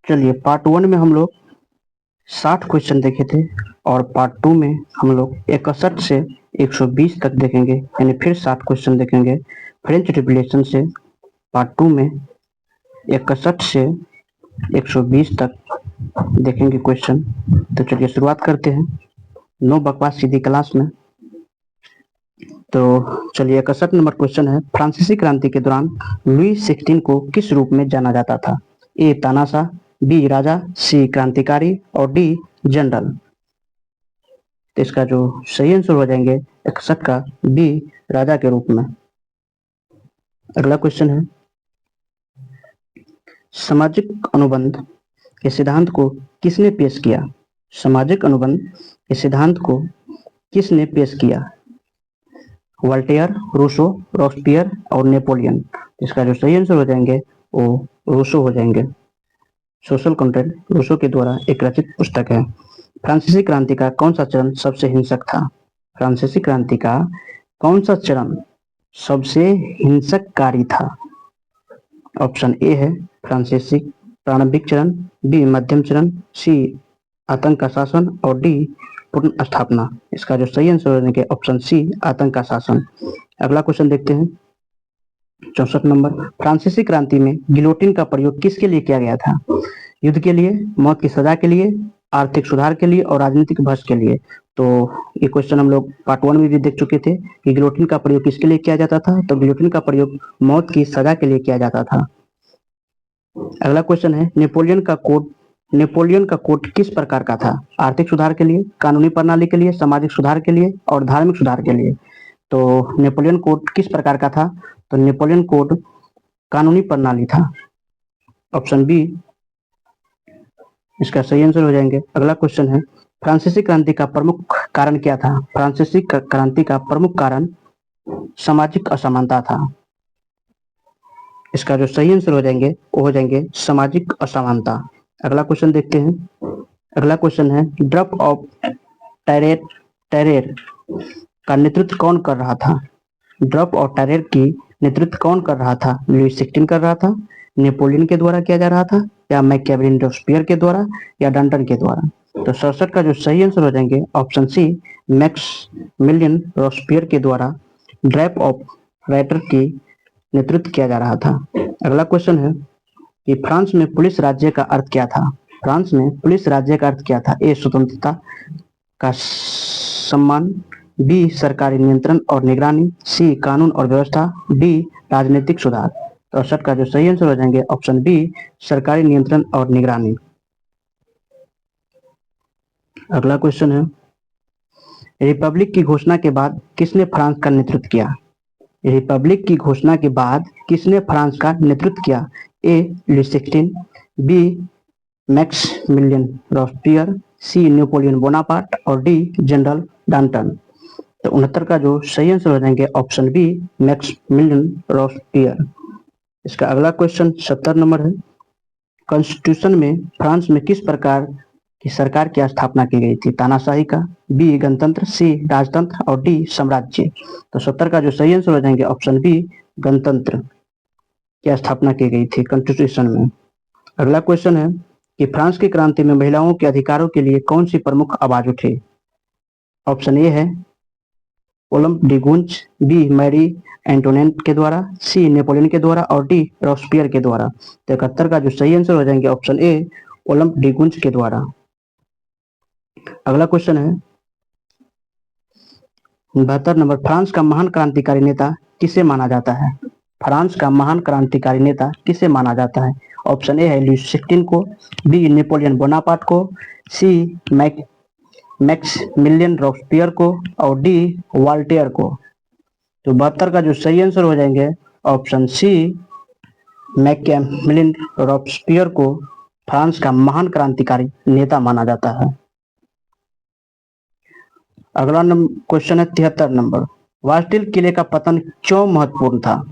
चलिए, पार्ट 1 में हम लोग 60 क्वेश्चन देखे थे और पार्ट 2 में हम लोग 61 से 120 तक देखेंगे, यानी फिर 60 क्वेश्चन देखेंगे फ्रेंच रिवॉल्यूशन से। पार्ट 2 में 61 से 120 तक देखेंगे क्वेश्चन। तो चलिए शुरुआत करते हैं, नो बकवास सीधी क्लास में। तो चलिए 61 नंबर क्वेश्चन है, फ्रांसीसी क्रांति के दौरान लुई 16 को किस रूप में जाना जाता था? ए तानाशाह, बी राजा, सी क्रांतिकारी और डी जनरल। तो इसका जो सही आंसर हो जाएंगे 61 का बी राजा के रूप में। अगला क्वेश्चन है, सामाजिक अनुबंध के सिद्धांत को किसने पेश किया? सामाजिक अनुबंध के सिद्धांत को किसने पेश किया? वोल्टेयर, रूसो, रॉब्सपियर और नेपोलियन। इसका जो सही आंसर हो जाएंगे वो रूसो हो जाएंगे। सोशल कंट्रेक्ट रूसो के द्वारा एक रचित पुस्तक है। फ्रांसीसी क्रांति का कौन सा चरण सबसे हिंसक था? फ्रांसीसी क्रांति का कौन सा चरण सबसे हिंसककारी था? ऑप्शन ए है फ्रांसीसी प्रारंभिक चरण, बी मध्यम चरण, सी आतंक का शासन और डी पूर्ण स्थापना। इसका जो सही आंसर होने के ऑप्शन सी आतंक का शासन। अगला क्वेश्चन देखते हैं 64 नंबर, फ्रांसीसी क्रांति में गिलोटिन का प्रयोग किसके लिए किया गया था? युद्ध के लिए, मौत की सजा के लिए, आर्थिक सुधार के लिए और राजनीतिक बहस के लिए। तो ये क्वेश्चन हम लोग पार्ट 1 में भी देख चुके थे कि गिलोटिन का प्रयोग किसके लिए किया जाता था। तो गिलोटिन का प्रयोग मौत की सजा के लिए किया जाता था। अगला क्वेश्चन है, नेपोलियन का कोड किस प्रकार का था? आर्थिक सुधार के लिए, कानूनी प्रणाली के लिए, सामाजिक सुधार के लिए और धार्मिक सुधार के लिए। तो नेपोलियन कोड किस प्रकार का था? तो नेपोलियन कोड कानूनी प्रणाली था। ऑप्शन बी इसका सही आंसर हो जाएंगे। अगला क्वेश्चन है, फ्रांसीसी क्रांति का प्रमुख कारण क्या था? फ्रांसीसी क्रांति का प्रमुख कारण सामाजिक असमानता था। इसका जो सही आंसर हो जाएंगे वो हो जाएंगे सामाजिक असमानता। अगला क्वेश्चन देखते हैं। अगला क्वेश्चन है, ड्रॉप ऑफ टेरेर का नेतृत्व कौन कर रहा था? ड्रॉप ऑफ टेरेर की नेतृत्व कौन कर रहा था? लुई 16 कर रहा था, नेपोलियन के द्वारा किया जा रहा था, या मैकियावेली रॉब्सपियर के द्वारा, या डंटन के द्वारा। तो 67 का जो सही आंसर हो जाएंगे ऑप्शन सी मैक्सिमिलियन रॉब्सपियर के द्वारा ड्रॉप ऑफ टेरेर की नेतृत्व किया जा रहा था। अगला क्वेश्चन है कि फ्रांस में पुलिस राज्य का अर्थ क्या था? फ्रांस में पुलिस राज्य का अर्थ क्या था? ए स्वतंत्रता का सम्मान, बी सरकारी नियंत्रण और निगरानी, सी कानून और व्यवस्था, डी राजनीतिक सुधार। तो 68 का जो सही आंसर हो जाएंगे ऑप्शन बी सरकारी नियंत्रण और निगरानी। अगला क्वेश्चन है, रिपब्लिक की घोषणा के बाद किसने फ्रांस का नेतृत्व किया? रिपब्लिक की घोषणा के बाद किसने फ्रांस का नेतृत्व किया? ए लुई 16, बी मैक्सिमिलियन रॉब्सपियर, सी नेपोलियन बोनापार्ट और डी जनरल डंटन। तो 69 का जो सही आंसर हो जाएंगे ऑप्शन बी मैक्सिमिलियन रॉब्सपियर। इसका अगला क्वेश्चन 70 नंबर है, कॉन्स्टिट्यूशन में फ्रांस में किस प्रकार की सरकार की स्थापना की गई थी? तानाशाही का, बी गणतंत्र, सी राजतंत्र और डी साम्राज्य। तो 70 का जो सही आंसर हो जाएंगे ऑप्शन बी गणतंत्र की स्थापना की गई थी कॉन्स्टिट्यूशन में। अगला क्वेश्चन है कि फ्रांस की क्रांति में महिलाओं के अधिकारों के लिए कौन सी प्रमुख आवाज उठी? ऑप्शन ए है Olympe de Gouges, B Marie Antoinette के द्वारा, सी नेपोलियन के द्वारा और डी रॉब्सपियर के द्वारा। तो 71 का जो सही आंसर हो जाएंगे ऑप्शन ए ओलंप डी गुंच के द्वारा। अगला क्वेश्चन है 72 नंबर, फ्रांस का महान क्रांतिकारी नेता किसे माना जाता है? फ्रांस का महान क्रांतिकारी नेता किसे माना जाता है? ऑप्शन ए है लुई 16 को, बी नेपोलियन बोनापार्ट को, सी मैक्सिमिलियन रॉब्सपियर को और डी वोल्टेयर को। तो 72 का जो सही आंसर हो जाएंगे ऑप्शन सी मैकियावेली रॉब्सपियर को फ्रांस का महान क्रांतिकारी नेता माना जाता है। अगला क्वेश्चन है 73 नंबर, वास्टिल किले का पतन क्यों महत्वपूर्ण था?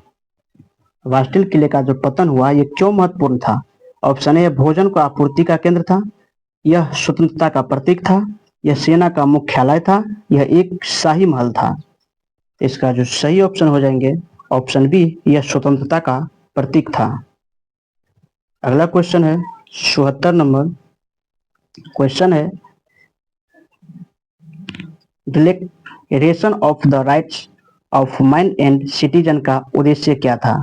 वास्टिल किले का जो पतन हुआ ये क्यों महत्वपूर्ण था? ऑप्शन ए भोजन को आपूर्ति का केंद्र था, यह स्वतंत्रता का प्रतीक था, यह सेना का मुख्यालय था, यह एक शाही महल था। इसका जो सही ऑप्शन हो जाएंगे ऑप्शन बी यह स्वतंत्रता का प्रतीक था। अगला क्वेश्चन है 74 नंबर क्वेश्चन है, declaration of the rights of man and citizen का उद्देश्य क्या था?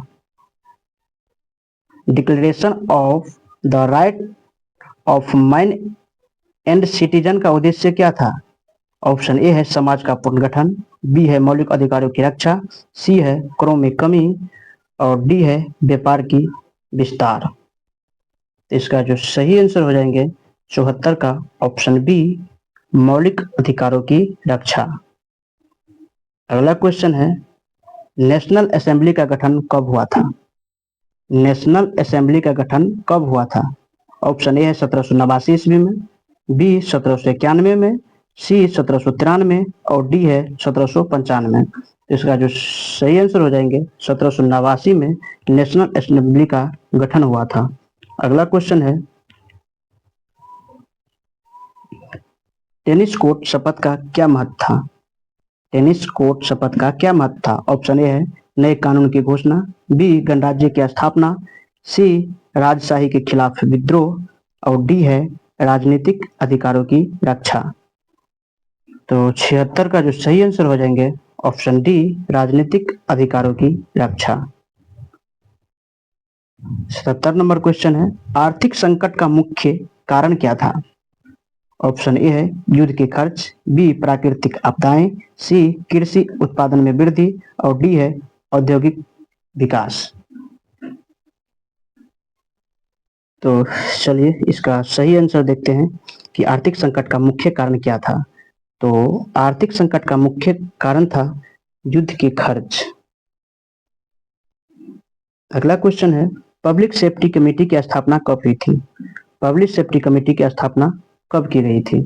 Declaration of the right of man and citizen का उद्देश्य क्या था? ऑप्शन ए है समाज का पुनर्गठन, बी है मौलिक अधिकारों की रक्षा, सी है करों में कमी और डी है व्यापार की विस्तार। इसका जो सही आंसर हो जाएंगे 74 का ऑप्शन बी, मौलिक अधिकारों की रक्षा। अगला क्वेश्चन है, नेशनल असेंबली का गठन कब हुआ था? नेशनल असेंबली का गठन कब हुआ था? ऑप्शन ए है 1789 ईस्वी में, बी 1791 में, सी 1793 और डी है 1795। इसका जो सही आंसर हो जाएंगे 1789 में नेशनल असेंबली का गठन हुआ था। अगला क्वेश्चन है, टेनिस कोर्ट शपथ का क्या महत्व था? टेनिस कोर्ट शपथ का क्या महत्व था? ऑप्शन ए है नए कानून की घोषणा, बी गणराज्य की स्थापना, सी राजशाही के खिलाफ विद्रोह और डी है राजनीतिक अधिकारों की रक्षा। तो 76 का जो सही आंसर हो जाएंगे ऑप्शन डी, राजनीतिक अधिकारों की रक्षा। 77 नंबर क्वेश्चन है, आर्थिक संकट का मुख्य कारण क्या था? ऑप्शन ए है युद्ध के खर्च, बी प्राकृतिक आपदाएं, सी कृषि उत्पादन में वृद्धि और डी है औद्योगिक विकास। तो चलिए इसका सही आंसर देखते हैं कि आर्थिक संकट का मुख्य कारण क्या था। तो आर्थिक संकट का मुख्य कारण था युद्ध के खर्च। अगला क्वेश्चन है, पब्लिक सेफ्टी कमेटी की स्थापना कब हुई थी? पब्लिक सेफ्टी कमेटी की स्थापना कब की गई थी?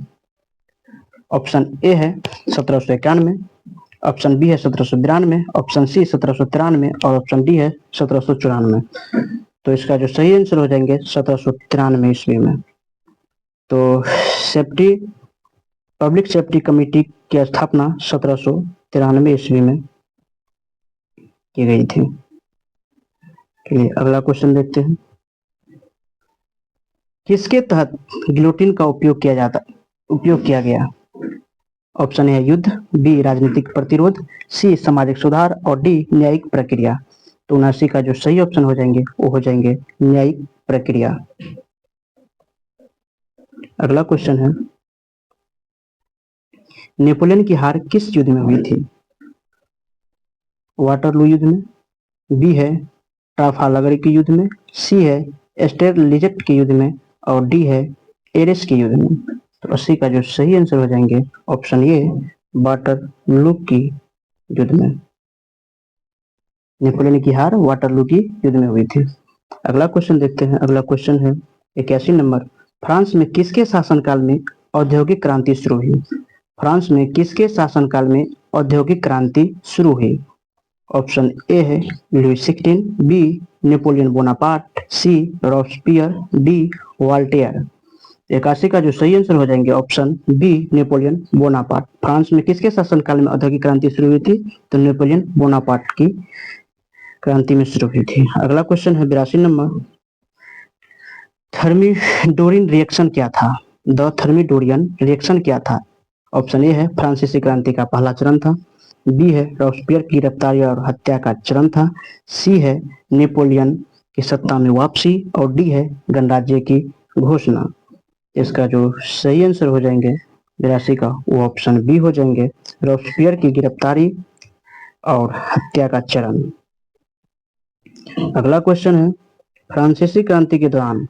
ऑप्शन ए है 1791, ऑप्शन बी है 1792, ऑप्शन सी 1793 और ऑप्शन डी है 1794। तो इसका जो सही आंसर हो जाएंगे 1793 ईस्वी में। तो पब्लिक सेफ्टी कमेटी की स्थापना 1793 ईस्वी में की गई थी। अगला क्वेश्चन देखते हैं, किसके तहत गिलोटिन का उपयोग किया गया? ऑप्शन ए युद्ध, बी राजनीतिक प्रतिरोध, सी सामाजिक सुधार और डी न्यायिक प्रक्रिया। तो 79 का जो सही ऑप्शन हो जाएंगे वो हो जाएंगे न्यायिक प्रक्रिया। अगला क्वेश्चन है, नेपोलियन की हार किस युद्ध में हुई थी? वाटरलू युद्ध में, बी है ट्राफालगर के युद्ध में, सी है एस्टेरलिजेट के युद्ध में और डी है एरेस के युद्ध में। तो 80 का जो सही आंसर हो जाएंगे ऑप्शन ए, वाटरलू की युद्ध में। नेपोलियन की हार वाटरलू की युद्ध में हुई थी। अगला क्वेश्चन देखते हैं। अगला क्वेश्चन है 81 नंबर, फ्रांस में किसके शासनकाल में औद्योगिक क्रांति शुरू हुई? फ्रांस में किसके शासनकाल में औद्योगिक क्रांति शुरू हुई? ऑप्शन ए है Louis 16, B Napoleon Bonaparte, C Robespierre, D Voltaire. 81 का जो सही आंसर हो जाएंगे option B, Napoleon Bonaparte. France में किसके शासनकाल में औद्योगिक क्रांति शुरू हुई थी? तो नेपोलियन बोनापार्ट की क्रांति में शुरू हुई थी। अगला क्वेश्चन है 82 नंबर, थर्मिडोरिन रिएक्शन क्या था? द थर्मिडोरियन रिएक्शन क्या था? ऑप्शन ए है फ्रांसीसी क्रांति का पहला चरण था, बी है रॉबस्पियर की गिरफ्तारी और हत्या का चरण था, सी है नेपोलियन की सत्ता में वापसी और डी है गणराज्य की घोषणा। इसका जो सही आंसर हो जाएंगे 82 का वो ऑप्शन बी हो जाएंगे, रॉबस्पियर की गिरफ्तारी और हत्या का चरण। अगला क्वेश्चन है, फ्रांसीसी क्रांति के दौरान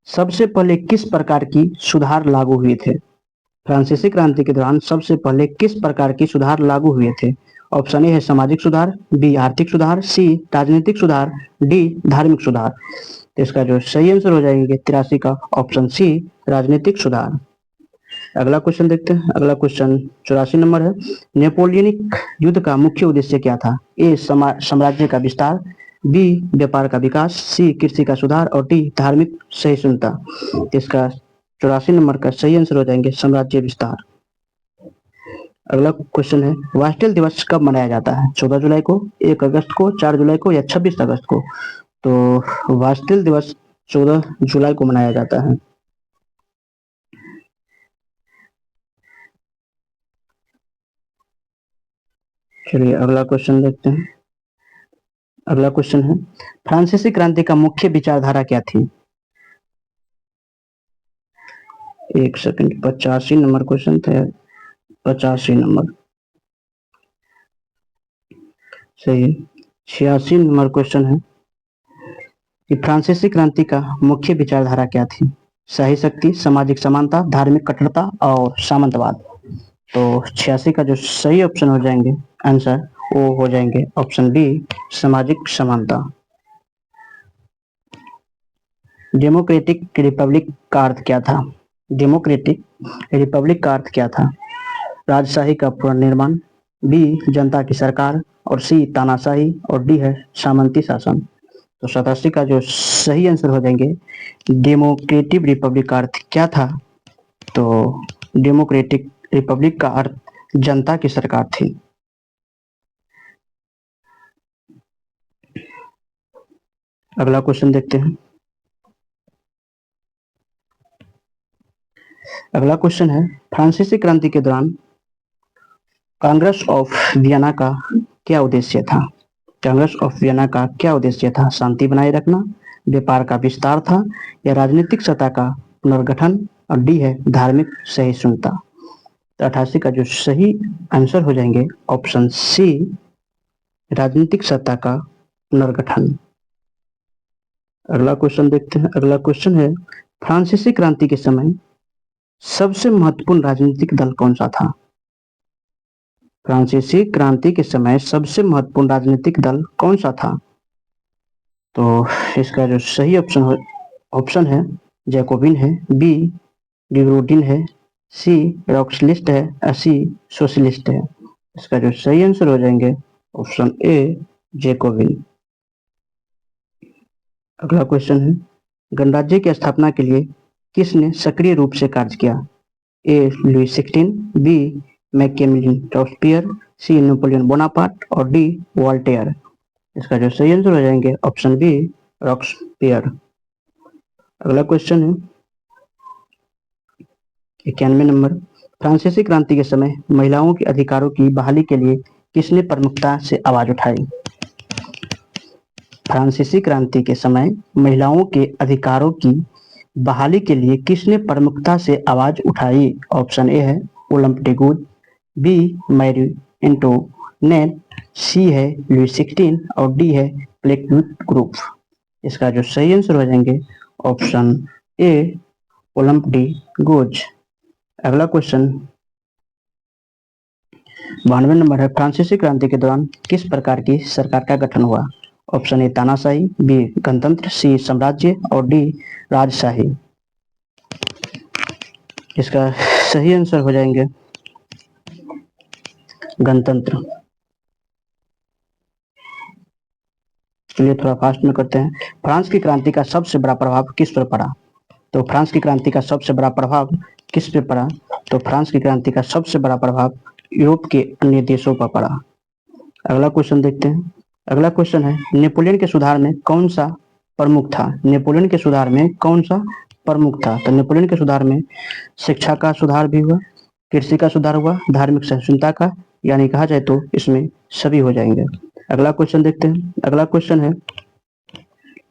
सबसे पहले किस प्रकार की सुधार लागू हुए थे? फ्रांसीसी क्रांति के दौरान सबसे पहले किस प्रकार की सुधार लागू हुए थे? ऑप्शन ए है सामाजिक सुधार, बी आर्थिक सुधार, सी राजनीतिक सुधार, डी धार्मिक सुधार। इसका जो सही आंसर हो जाएंगे 83 का ऑप्शन सी, राजनीतिक सुधार। अगला क्वेश्चन देखते हैं। अगला क्वेश्चन 84 नंबर है, नेपोलियनिक युद्ध का मुख्य उद्देश्य क्या था? ए साम्राज्य का विस्तार, बी व्यापार का विकास, सी कृषि का सुधार और डी धार्मिक सहिष्णुता। इसका 84 नंबर का सही आंसर हो जाएंगे साम्राज्य विस्तार। अगला क्वेश्चन है, वास्टेल दिवस कब मनाया जाता है? 14 जुलाई को, 1 अगस्त को, 4 जुलाई को या 26 अगस्त को? तो वास्टेल दिवस 14 जुलाई को मनाया जाता है। चलिए अगला क्वेश्चन देखते हैं। अगला क्वेश्चन है, फ्रांसीसी क्रांति का मुख्य विचारधारा क्या थी? एक सेकंड, 85 नंबर क्वेश्चन था, 85 नंबर सही है। 86 नंबर क्वेश्चन है कि फ्रांसीसी क्रांति का मुख्य विचारधारा क्या थी? सही शक्ति, सामाजिक समानता, धार्मिक कट्टरता और सामंतवाद। तो 86 का जो सही ऑप्शन हो जाएंगे आंसर वो हो जाएंगे ऑप्शन बी, सामाजिक समानता। डेमोक्रेटिक रिपब्लिक का अर्थ क्या था? डेमोक्रेटिक रिपब्लिक का अर्थ क्या था? राजशाही का पुनर्निर्माण, बी जनता की सरकार, और सी तानाशाही, और डी है सामंती शासन। तो 87 का जो सही आंसर हो जाएंगे डेमोक्रेटिक रिपब्लिक का अर्थ क्या था? तो डेमोक्रेटिक रिपब्लिक का अर्थ जनता की सरकार थी। अगला क्वेश्चन देखते हैं। अगला क्वेश्चन है, फ्रांसीसी क्रांति के दौरान कांग्रेस ऑफ वियना का क्या उद्देश्य था? कांग्रेस ऑफ वियना का क्या उद्देश्य था? शांति बनाए रखना, व्यापार का विस्तार था, या राजनीतिक सत्ता का पुनर्गठन, और डी है धार्मिक सहिष्णुता। तो 88 का जो सही आंसर हो जाएंगे ऑप्शन सी, राजनीतिक सत्ता का पुनर्गठन। अगला क्वेश्चन देखते हैं। अगला क्वेश्चन है, फ्रांसीसी क्रांति के समय सबसे महत्वपूर्ण राजनीतिक दल कौन सा था? फ्रांसीसी क्रांति के समय सबसे महत्वपूर्ण राजनीतिक दल कौन सा था? तो इसका जो सही ऑप्शन है जैकोबिन है, बी गिबरोटिन है, सी रॉक्सलिस्ट है, और सी सोशलिस्ट है। इसका जो सही आंसर हो जाएंगे ऑप्शन ए, जैकोबिन। अगला क्वेश्चन है, गणराज्य की स्थापना के लिए किसने सक्रिय रूप से कार्य किया? ए लुई 16, बी मैकियावेली रॉबस्पियर, सी नेपोलियन बोनापार्ट, और डी वॉल्टेयर। इसका जो सही आंसर हो जाएंगे ऑप्शन बी, रॉबस्पियर। अगला क्वेश्चन है 91 नंबर, फ्रांसीसी क्रांति के समय महिलाओं के अधिकारों की बहाली के लिए किसने प्रमुखता से आवाज उठाई? फ्रांसीसी क्रांति के समय महिलाओं के अधिकारों की बहाली के लिए किसने प्रमुखता से आवाज उठाई? ऑप्शन ए है Olympe Gouges, B Marie Antoinette, C है लुई 16, और डी है प्लेक्यूट ग्रुप। इसका जो सही आंसर हो जाएंगे ऑप्शन ए, ओलंप गुज। अगला क्वेश्चन 92 नंबर है, फ्रांसीसी क्रांति के दौरान किस प्रकार की सरकार का गठन हुआ? ऑप्शन ए तानाशाही, बी गणतंत्र, सी साम्राज्य, और डी राजशाही। इसका सही आंसर हो जाएंगे गणतंत्र। चलिए थोड़ा फास्ट में करते हैं। फ्रांस की क्रांति का सबसे बड़ा प्रभाव किस पर पड़ा? तो फ्रांस की क्रांति का सबसे बड़ा प्रभाव किस पे पड़ा? तो फ्रांस की क्रांति का सबसे बड़ा प्रभाव यूरोप के अन्य देशों पर पड़ा। अगला क्वेश्चन देखते हैं। अगला क्वेश्चन है, नेपोलियन के सुधार में कौन सा प्रमुख था? नेपोलियन के सुधार में कौन सा प्रमुख था? तो नेपोलियन के सुधार में शिक्षा का सुधार भी हुआ, कृषि का सुधार हुआ, धार्मिक सहिष्णुता का, यानी कहा जाए तो इसमें सभी हो जाएंगे। अगला क्वेश्चन देखते हैं। अगला क्वेश्चन है,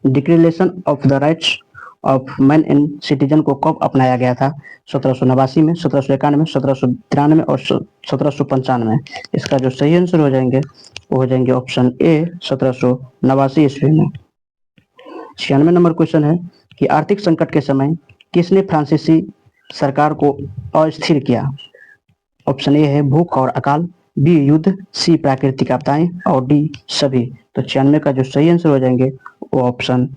declaration of the rights of man and citizen को कब अपनाया गया था? 1789 में, 1791, 1793 और 1795। इसका जो सही आंसर हो जाएंगे वो हो जाएंगे ऑप्शन ए, 1789 ईस्वी में। 96 नंबर क्वेश्चन है कि आर्थिक संकट के समय किसने फ्रांसीसी सरकार को अस्थिर किया? ऑप्शन ए है भूख और अकाल, बी युद्ध, सी प्राकृतिक आपदाएं, और डी सभी। तो 96 का जो सही आंसर हो जाएंगे वो ऑप्शन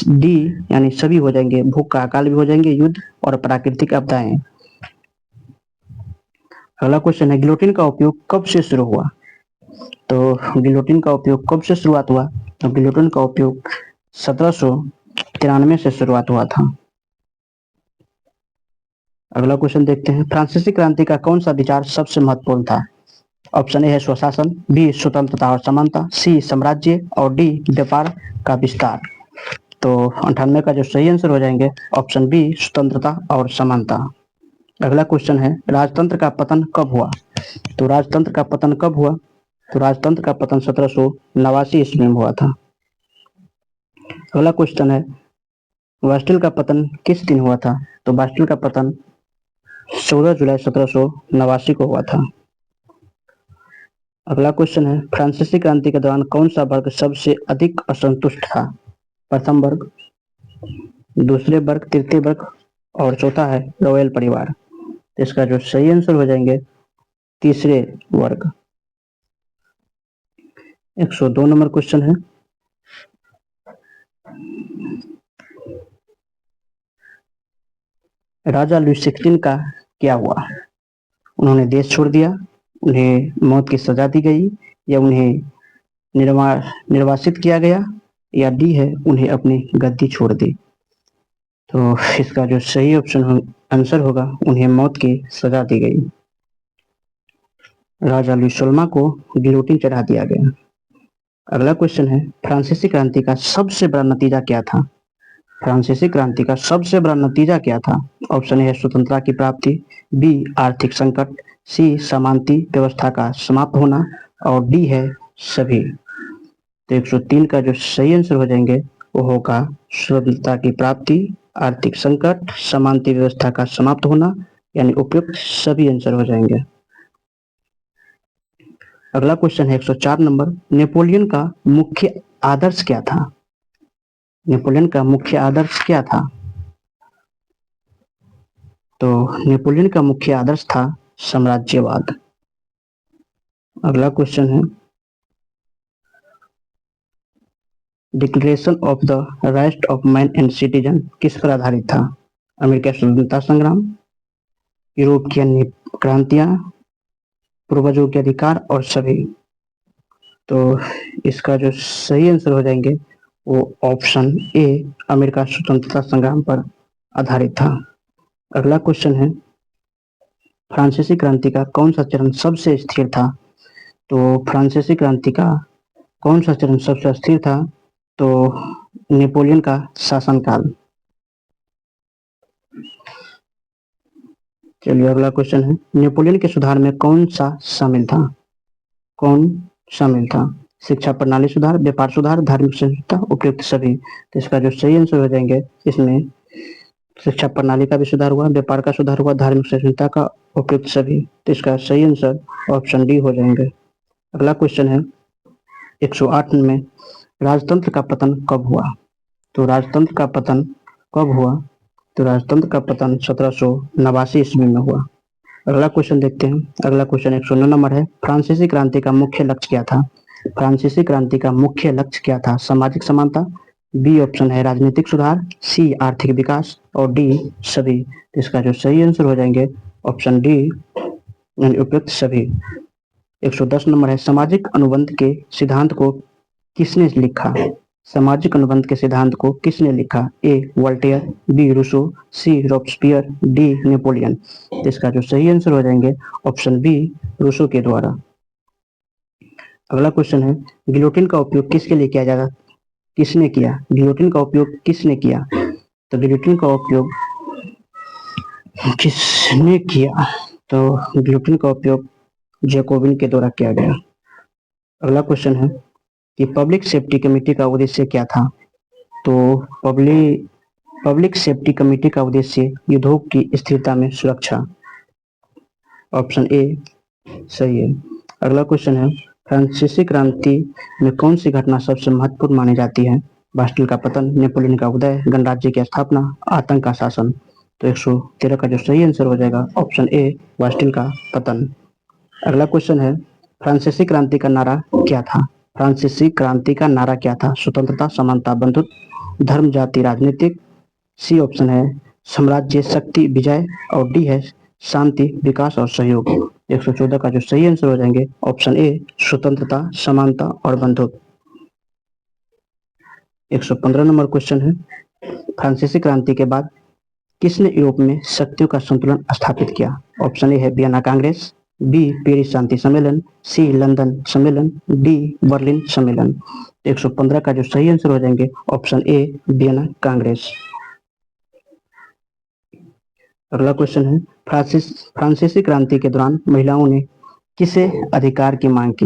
डी यानी सभी हो जाएंगे। भूख का अकाल भी हो जाएंगे, युद्ध और प्राकृतिक आपदाएं। अगला क्वेश्चन है, गिलोटिन का उपयोग कब से शुरू हुआ? तो गिलोटिन का उपयोग कब से शुरुआत हुआ? तो गिलोटिन का उपयोग 1793 से शुरुआत हुआ था। अगला क्वेश्चन देखते हैं, फ्रांसीसी क्रांति का कौन सा विचार सबसे महत्वपूर्ण था? ऑप्शन ए है स्वशासन, बी स्वतंत्रता और समानता, सी साम्राज्य, और डी व्यापार का विस्तार। तो 98 का जो सही आंसर हो जाएंगे ऑप्शन बी स्वतंत्रता और समानता। अगला क्वेश्चन है राजतंत्र का पतन कब हुआ? तो राजतंत्र का पतन कब हुआ? तो राजतंत्र का पतन 1789 ईस्वी में हुआ था। अगला क्वेश्चन है बास्टिल का पतन किस दिन हुआ था? तो बास्टिल का पतन 14 जुलाई 1789 को हुआ था। अगला क्वेश्चन है फ्रांसीसी क्रांति के दौरान कौन सा वर्ग सबसे अधिक असंतुष्ट था? प्रथम वर्ग, दूसरे वर्ग, तृतीय वर्ग और चौथा है रॉयल परिवार। तो इसका जो सही आंसर हो जाएंगे तीसरे वर्ग। 102 नंबर क्वेश्चन है राजा लुई 16 का क्या हुआ? उन्होंने देश छोड़ दिया, उन्हें मौत की सजा दी गई, या उन्हें निर्वासित किया गया, या डी है उन्हें अपनी गद्दी छोड़ दी। तो इसका जो सही ऑप्शन आंसर होगा उन्हें मौत की सजा दी गई। राजा लुई 16 को गिलोटिन चढ़ा दिया गया। अगला क्वेश्चन है फ्रांसीसी क्रांति का सबसे बड़ा नतीजा क्या था? फ्रांसीसी क्रांति का सबसे बड़ा नतीजा क्या था? ऑप्शन ए है स्वतंत्रता की प्राप्ति, बी आर्थिक संकट, सी समानती व्यवस्था का समाप्त होना और डी है सभी। तो 103 का जो सही आंसर हो जाएंगे वो होगा स्वतंत्रता की प्राप्ति, आर्थिक संकट, समानती व्यवस्था का समाप्त होना, यानी उपयुक्त सभी आंसर हो जाएंगे। अगला क्वेश्चन है 104 नंबर नेपोलियन का मुख्य आदर्श क्या था? नेपोलियन का मुख्य आदर्श क्या था? तो नेपोलियन का मुख्य आदर्श था साम्राज्यवाद। अगला क्वेश्चन है declaration of the rights of man and citizen किस पर आधारित था? अमेरिका स्वतंत्रता संग्राम, यूरोप की अन्य क्रांतियां, पूर्वजों के अधिकार और सभी। तो इसका जो सही आंसर हो जाएंगे वो ऑप्शन ए अमेरिका स्वतंत्रता संग्राम पर आधारित था। अगला क्वेश्चन है फ्रांसीसी क्रांति का कौन सा चरण सबसे स्थिर था? तो फ्रांसीसी क्रांति का कौन सा चरण सबसे अस्थिर था? तो नेपोलियन का शासनकाल। चलिए अगला क्वेश्चन है नेपोलियन के सुधार में कौन सा शामिल था? कौन शामिल था? शिक्षा प्रणाली सुधार, व्यापार सुधार, धार्मिक सहिष्णुता, उपयुक्त सभी। तो इसका जो सही आंसर हो जाएंगे इसमें शिक्षा प्रणाली का भी सुधार हुआ, व्यापार का सुधार हुआ, धार्मिक सहिष्णुता का, उपयुक्त सभी। तो इसका सही आंसर ऑप्शन डी हो जाएंगे। अगला क्वेश्चन है 108 में राजतंत्र का पतन कब हुआ? तो राजतंत्र का पतन कब हुआ? तो राजतंत्र का पतन 1789 ईस्वी में हुआ। अगला क्वेश्चन देखते हैं। अगला क्वेश्चन 109 नंबर है फ्रांसीसी क्रांति का मुख्य लक्ष्य क्या था? फ्रांसीसी क्रांति का मुख्य लक्ष्य क्या था? सामाजिक समानता, बी ऑप्शन है राजनीतिक सुधार, सी आर्थिक विकास और डी सभी। इसका जो सही आंसर हो जाएंगे ऑप्शन डी यानी उपयुक्त सभी। 110 नंबर है सामाजिक अनुबंध के सिद्धांत को किसने लिखा? सामाजिक अनुबंध के सिद्धांत को किसने लिखा? ए वोल्टेयर, बी रूसो, सी रॉब्सपियर, डी नेपोलियन। इसका जो सही आंसर हो जाएंगे ऑप्शन बी रूसो के द्वारा। अगला क्वेश्चन है गिलोटिन का उपयोग किसके लिए किया जाएगा? किसने किया? गिलोटिन का उपयोग किसने किया? तो गिलोटिन का उपयोग किसने किया? तो गिलोटिन का उपयोग जैकोबिन के द्वारा किया गया। अगला क्वेश्चन है कि पब्लिक सेफ्टी कमेटी का उद्देश्य क्या था? तो पब्लिक सेफ्टी कमेटी का उद्देश्य उद्योग की स्थिरता में सुरक्षा। ऑप्शन ए सही है। अगला क्वेश्चन है फ्रांसीसी क्रांति में कौन सी घटना सबसे महत्वपूर्ण मानी जाती है? बास्टिल का पतन, नेपोलियन का उदय, गणराज्य की स्थापना, आतंक का शासन। तो 113 का जो सही आंसर हो जाएगा ऑप्शन ए बास्टिल का पतन। अगला क्वेश्चन है फ्रांसीसी क्रांति का नारा क्या था? फ्रांसीसी क्रांति का नारा क्या था? स्वतंत्रता, समानता, बंधुत्व, धर्म, जाति, राजनीतिक। सी ऑप्शन है साम्राज्य, शक्ति, विजय और डी है शांति, विकास और सहयोग। 114 का जो सही आंसर हो जाएंगे ऑप्शन ए स्वतंत्रता, समानता और बंधुत्व। 115 नंबर क्वेश्चन है फ्रांसीसी क्रांति के बाद किसने यूरोप में शक्तियों का संतुलन स्थापित किया? ऑप्शन ए है वियना कांग्रेस, बी पेरिस शांति सम्मेलन, सी लंदन सम्मेलन, डी बर्लिन सम्मेलन। 115 का जो सही आंसर हो जाएंगे ऑप्शन ए वियना कांग्रेस। अगला क्वेश्चन है फ्रांसीसी क्रांति के दौरान महिलाओं ने किसे अधिकार की मांग की?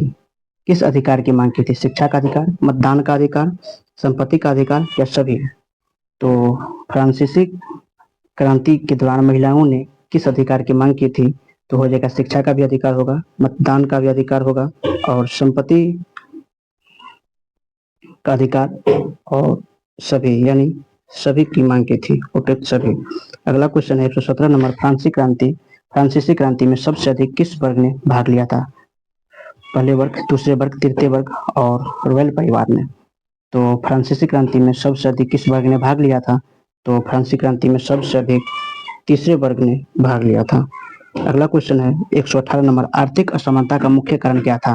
किस अधिकार की मांग की थी? शिक्षा का अधिकार, मतदान का अधिकार, संपत्ति का अधिकार या सभी? तो फ्रांसीसी क्रांति के दौरान महिलाओं ने किस अधिकार की मांग की थी? तो हो जाएगा शिक्षा का भी अधिकार होगा, मतदान का भी अधिकार होगा और संपत्ति का अधिकार और सभी यानी सभी की मांग की थी, उपयुक्त सभी। अगला क्वेश्चन है 117 नंबर फ्रांसीसी क्रांति में सबसे अधिक किस वर्ग ने भाग लिया था? पहले वर्ग, दूसरे वर्ग, तृतीय वर्ग और रॉयल परिवार ने। तो फ्रांसीसी क्रांति में सबसे अधिक किस वर्ग ने भाग लिया था? तो फ्रांसीसी क्रांति में सबसे अधिक तीसरे वर्ग ने भाग लिया था। अगला क्वेश्चन है 118 नंबर आर्थिक असमानता का मुख्य कारण क्या था?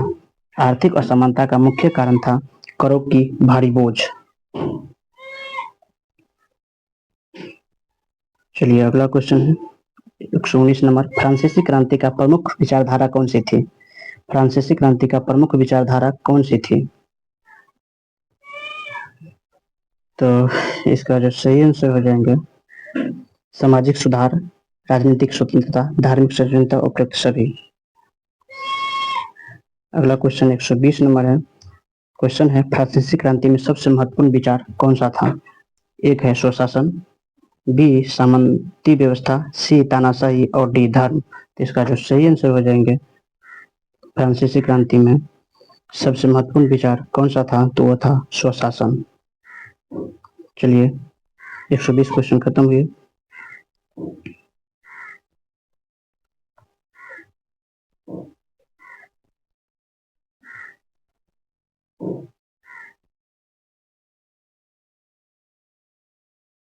आर्थिक असमानता का मुख्य कारण था करों की भारी बोझ। चलिए अगला क्वेश्चन है 119 नंबर फ्रांसीसी क्रांति का प्रमुख विचारधारा कौन सी थी? फ्रांसीसी क्रांति का प्रमुख विचारधारा कौन सी थी? तो इसका जो सही आंसर हो जाएंगे सामाजिक सुधार, राजनीतिक स्वतंत्रता, धार्मिक सहिष्णुता, उपयुक्त सभी। अगला क्वेश्चन 120 नंबर है। क्वेश्चन है फ्रांसीसी क्रांति में सबसे महत्वपूर्ण विचार कौन सा था? एक है स्वशासन, बी सामंती व्यवस्था, सी तानाशाही और डी धर्म। तो इसका जो सही आंसर हो जाएंगे फ्रांसीसी क्रांति में सबसे महत्वपूर्ण विचार कौन सा था? तो वो था स्वशासन। चलिए 120 क्वेश्चन खत्म हुए।